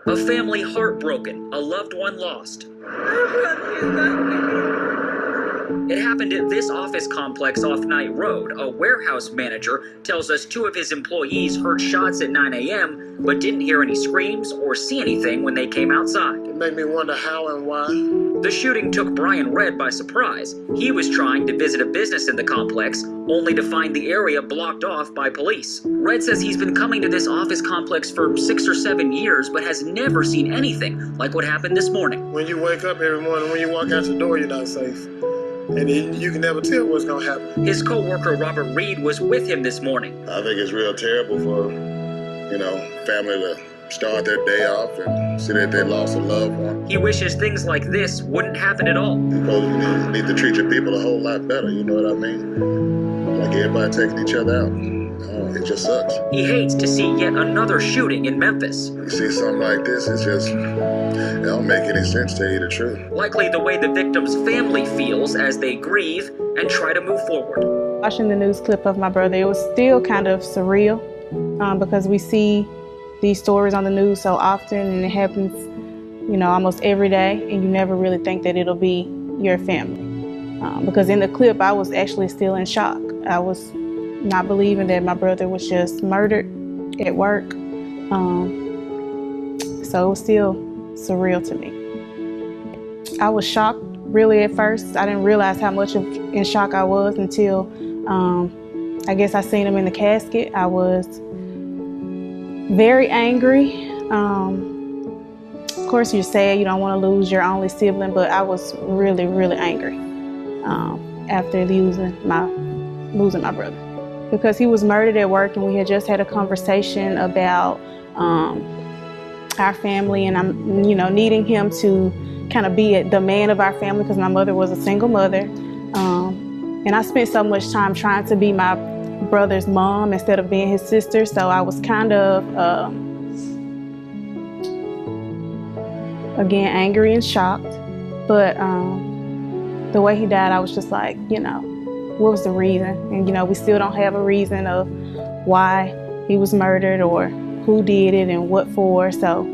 A family heartbroken, a loved one lost. It happened at this office complex off Knight Road. A warehouse manager tells us 2 of his employees heard shots at 9 a.m., but didn't hear any screams or see anything when they came outside. It made me wonder how and why. The shooting took Brian Redd by surprise. He was trying to visit a business in the complex, only to find the area blocked off by police. Redd says he's been coming to this office complex for 6 or 7 years, but has never seen anything like what happened this morning. When you wake up every morning, when you walk out your door, you're not safe. And you can never tell what's going to happen. His co-worker Robert Reed was with him this morning. I think it's real terrible for, family to start their day off and see that they lost a loved one. He wishes things like this wouldn't happen at all. You need to treat your people a whole lot better, you know what I mean? Like everybody taking each other out. It just sucks. He hates to see yet another shooting in Memphis. You see something like this, it don't make any sense, to tell you the truth. Likely the way the victim's family feels as they grieve and try to move forward. Watching the news clip of my brother, it was still kind of surreal because we see these stories on the news so often, and it happens, almost every day, and you never really think that it'll be your family. Because in the clip, I was actually still in shock. I was not believing that my brother was just murdered at work. So it was still surreal to me. I was shocked really at first. I didn't realize how much in shock I was until I guess I seen him in the casket. I was very angry. Of course you're sad, you don't want to lose your only sibling, but I was really, really angry after losing my brother. Because he was murdered at work, and we had just had a conversation about our family, and I'm, needing him to kind of be the man of our family, because my mother was a single mother. And I spent so much time trying to be my brother's mom instead of being his sister, so I was kind of, again, angry and shocked. But the way he died, I was just like, what was the reason? And we still don't have a reason of why he was murdered or who did it and what for. So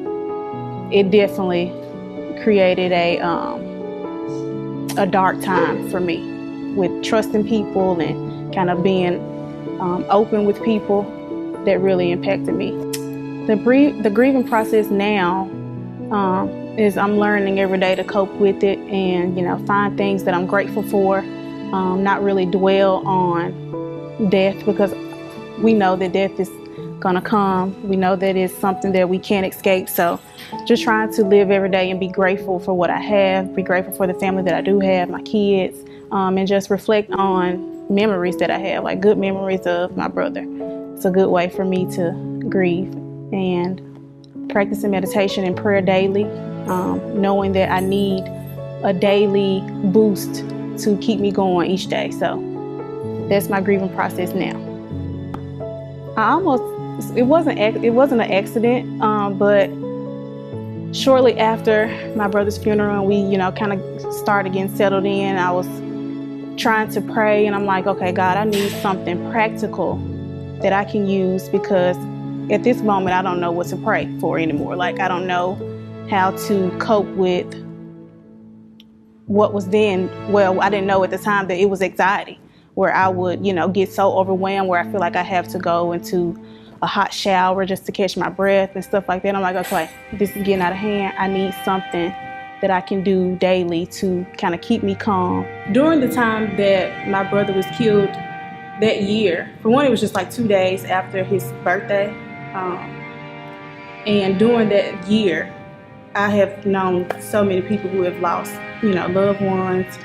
it definitely created a dark time for me with trusting people and kind of being open with people. That really impacted me. The grieving process now is I'm learning every day to cope with it and find things that I'm grateful for. Not really dwell on death, because we know that death is gonna come. We know that it's something that we can't escape. So just trying to live every day and be grateful for what I have, be grateful for the family that I do have, my kids, and just reflect on memories that I have, like good memories of my brother. It's a good way for me to grieve, and practicing meditation and prayer daily, knowing that I need a daily boost to keep me going each day. So that's my grieving process now. It wasn't an accident, but shortly after my brother's funeral, and we, kind of started getting settled in, I was trying to pray, and I'm like, okay, God, I need something practical that I can use, because at this moment, I don't know what to pray for anymore. Like, I don't know how to cope with what was then, I didn't know at the time that it was anxiety, where I would, get so overwhelmed where I feel like I have to go into a hot shower just to catch my breath and stuff like that. I'm like, okay, this is getting out of hand. I need something that I can do daily to kind of keep me calm. During the time that my brother was killed that year, for one, it was just like 2 days after his birthday. And during that year, I have known so many people who have lost, loved ones.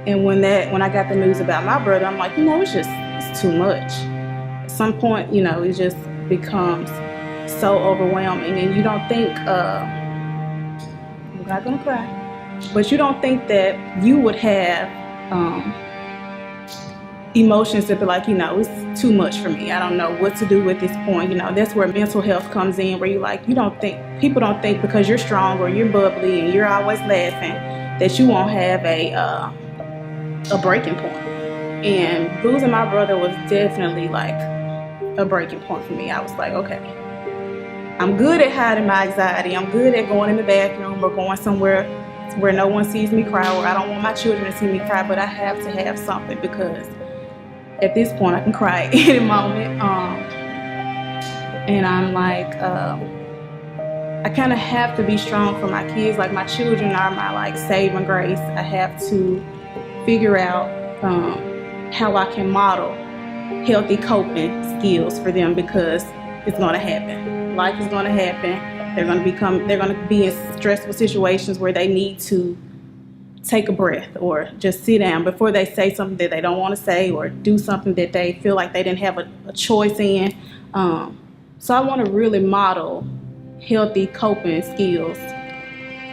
And when I got the news about my brother, I'm like, it's too much. At some point, it just becomes so overwhelming, and you don't think, I'm not gonna cry, but you don't think that you would have emotions that be like, it's too much for me. I don't know what to do at this point. That's where mental health comes in, where you're like, people don't think because you're strong or you're bubbly and you're always laughing that you won't have a breaking point. And losing my brother was definitely like a breaking point for me. I was like, okay, I'm good at hiding my anxiety. I'm good at going in the bathroom or going somewhere where no one sees me cry, or I don't want my children to see me cry, but I have to have something because at this point I can cry at any moment. And I'm like, I kind of have to be strong for my kids. Like, my children are my like saving grace. I have to figure out how I can model healthy coping skills for them, because it's going to happen. Life is going to happen. They're going to be in stressful situations where they need to take a breath or just sit down before they say something that they don't want to say, or do something that they feel like they didn't have a choice in. So I want to really model healthy coping skills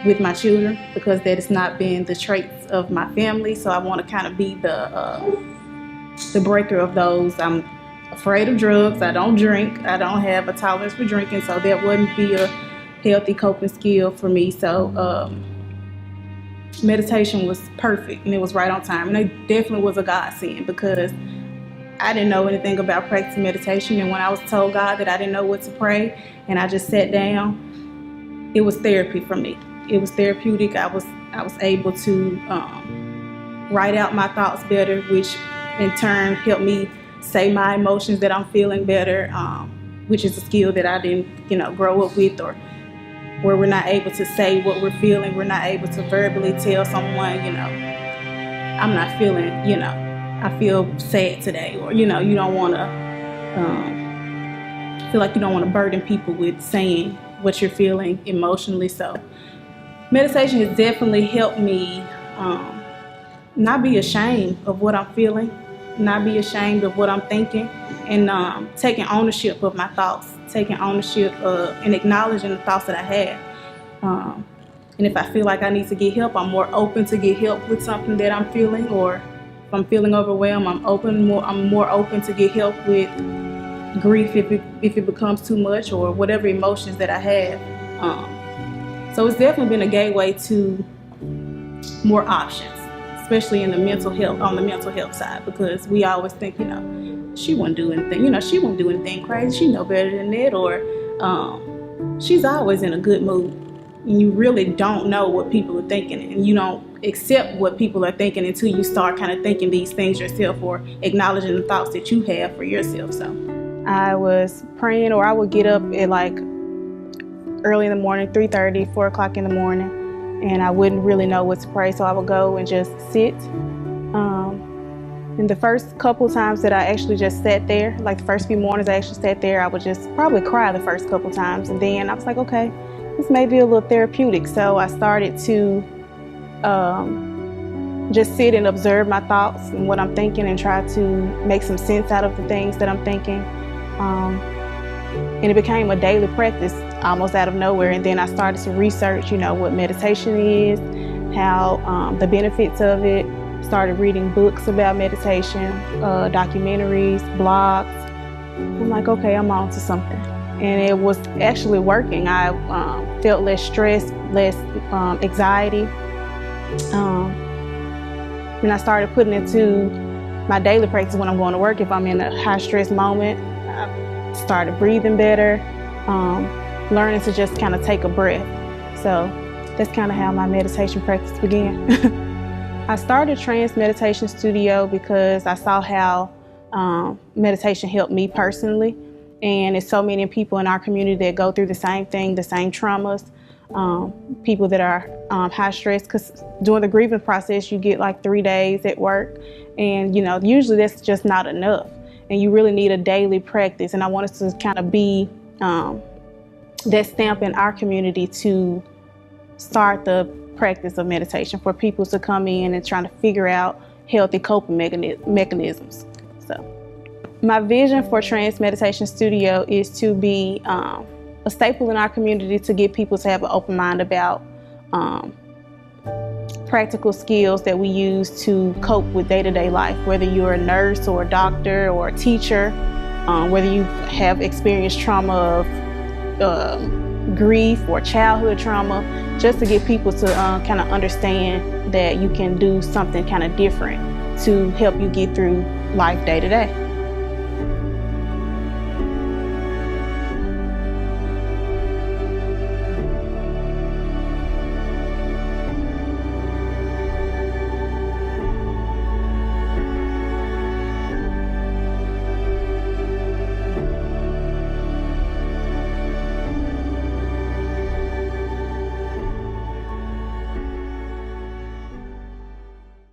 with my children, because that has not been the traits of my family. So I want to kind of be the breaker of those. I'm afraid of drugs. I don't drink. I don't have a tolerance for drinking, so that wouldn't be a healthy coping skill for me. So meditation was perfect, and it was right on time, and it definitely was a godsend, because I didn't know anything about practicing meditation, and when I was told God that I didn't know what to pray, and I just sat down, it was therapy for me. It was therapeutic. I was able to write out my thoughts better, which in turn helped me say my emotions that I'm feeling better, which is a skill that I didn't, grow up with, or where we're not able to say what we're feeling. We're not able to verbally tell someone, I'm not feeling, I feel sad today, or, you don't want to feel like you don't want to burden people with saying what you're feeling emotionally. So meditation has definitely helped me not be ashamed of what I'm feeling, not be ashamed of what I'm thinking, and taking ownership of my thoughts, taking ownership and acknowledging the thoughts that I have. And if I feel like I need to get help, I'm more open to get help with something that I'm feeling, or if I'm feeling overwhelmed, I'm more open to get help with grief if it becomes too much, or whatever emotions that I have. So it's definitely been a gateway to more options, especially on the mental health side, because we always think, she wouldn't do anything, she wouldn't do anything crazy, she know better than that, or she's always in a good mood. And you really don't know what people are thinking, and you don't accept what people are thinking until you start kind of thinking these things yourself, or acknowledging the thoughts that you have for yourself. So I was praying, or I would get up at like early in the morning, 3:30, 4 o'clock in the morning, and I wouldn't really know what to pray, so I would go and just sit. And the first couple times that I actually just sat there, like the first few mornings I actually sat there, I would just probably cry the first couple times, and then I was like, okay, this may be a little therapeutic. So I started to just sit and observe my thoughts and what I'm thinking, and try to make some sense out of the things that I'm thinking. And it became a daily practice almost out of nowhere. And then I started to research, what meditation is, how the benefits of it. Started reading books about meditation, documentaries, blogs. I'm like, okay, I'm on to something. And it was actually working. I felt less stress, less anxiety. And I started putting it into my daily practice when I'm going to work. If I'm in a high stress moment, I started breathing better, learning to just kind of take a breath. So that's kind of how my meditation practice began. I started Trance Meditation Studio because I saw how meditation helped me personally. And there's so many people in our community that go through the same thing, the same traumas, people that are high stress, because during the grieving process, you get like 3 days at work. And, usually that's just not enough. And you really need a daily practice. And I wanted to kind of be that stamp in our community to start the practice of meditation for people to come in and trying to figure out healthy coping mechanisms. So my vision for Trance Meditation Studio is to be a staple in our community, to get people to have an open mind about practical skills that we use to cope with day-to-day life, whether you're a nurse or a doctor or a teacher, whether you have experienced trauma of grief or childhood trauma, just to get people to kind of understand that you can do something kind of different to help you get through life day to day.